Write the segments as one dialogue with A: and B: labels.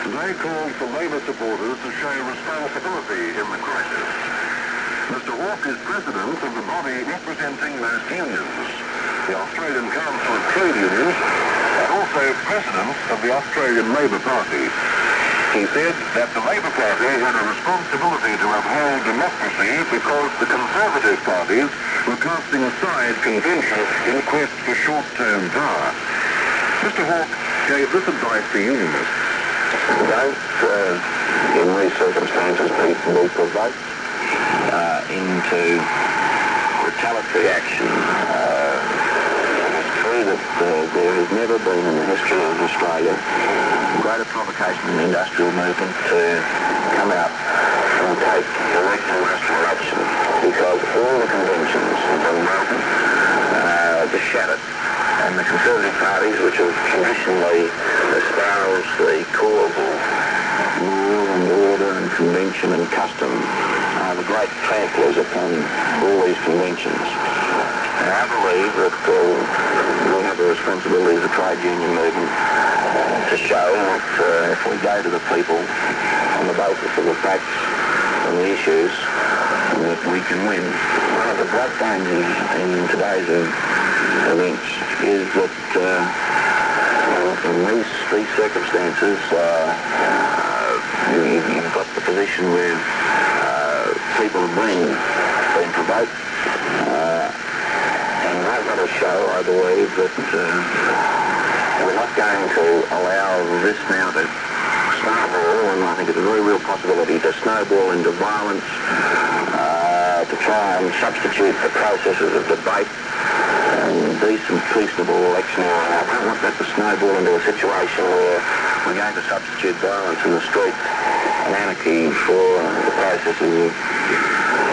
A: They called for Labour supporters to show responsibility in the crisis. Mr. Hawke is president of the body representing most unions, the Australian Council of Trade Unions, and also president of the Australian Labour Party. He said that the Labour Party had a responsibility to uphold democracy because the Conservative parties were casting aside convention in quest for short-term power. Mr. Hawke gave this advice to unionists.
B: Don't, in these circumstances, be provoked into retaliatory action. It's true that there has never been in the history of Australia greater provocation in the industrial movement to come out and take direct industrial action because all the conventions have been broken, shattered, and the Conservative parties, which have traditionally espoused the cause of law and order and convention and custom, are the great tramplers upon all these conventions. And I believe that we have a responsibility as a trade union movement to show that if we go to the people on the basis of the facts and the issues, that we can win. One of the great dangers in today's events is that in these circumstances you've got the position where people have been provoked, and I've got to show, I believe, that we're not going to allow this now to snowball, and I think it's a very real possibility to snowball into violence, to try and substitute the processes of debate and decent, peaceable election. I don't want that to snowball into a situation where we're going to substitute violence in the streets and anarchy for the processes of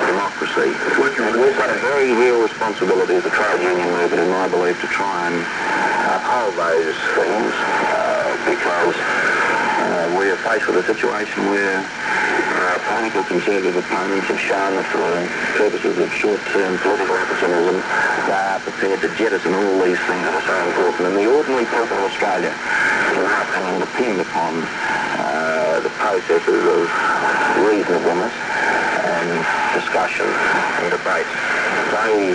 B: democracy. We've got a very real responsibility as a trade union movement, in my belief, to try and uphold those things because we are faced with a situation where political Conservative opponents have shown that for purposes of short-term political opportunism, they are prepared to jettison all these things that are so important. And the ordinary people of Australia, in my opinion, depend upon the processes of reasonableness and discussion and debate. They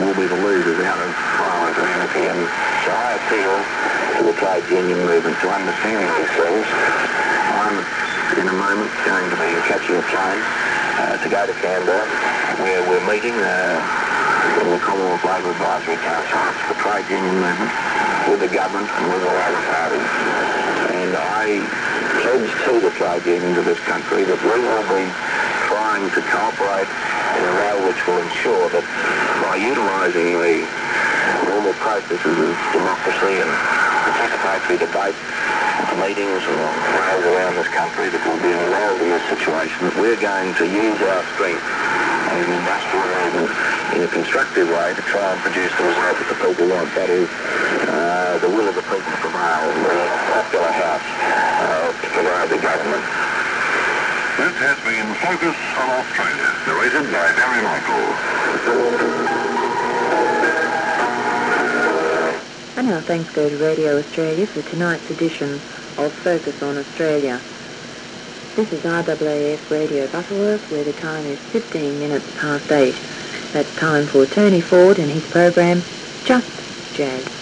B: will be the losers out of violence and anarchy. And so I appeal to the trade union movement to understand these things. I'm in a moment going to be catching a plane to go to Canberra, where we're meeting in the Commonwealth Labour Advisory Council, the trade union movement, with the government and with the Labour Party. And I pledge to the trade unions of this country that we will be trying to cooperate in a way which will ensure that by utilising the normal processes of democracy and participatory debate, meetings and ways around this country that will be involved in this situation, that we're going to use our strength as an industrial movement in a constructive way to try and produce the result that the people want. That is, the will of the people to prevail, the popular house to prevail the government.
A: This has been Focus on Australia, narrated by Barry Michael.
C: And our thanks go to Radio Australia for tonight's edition of Focus on Australia. This is RAAF Radio Butterworth, where the time is 15 minutes past 8. That's time for Tony Ford and his program, Just Jazz.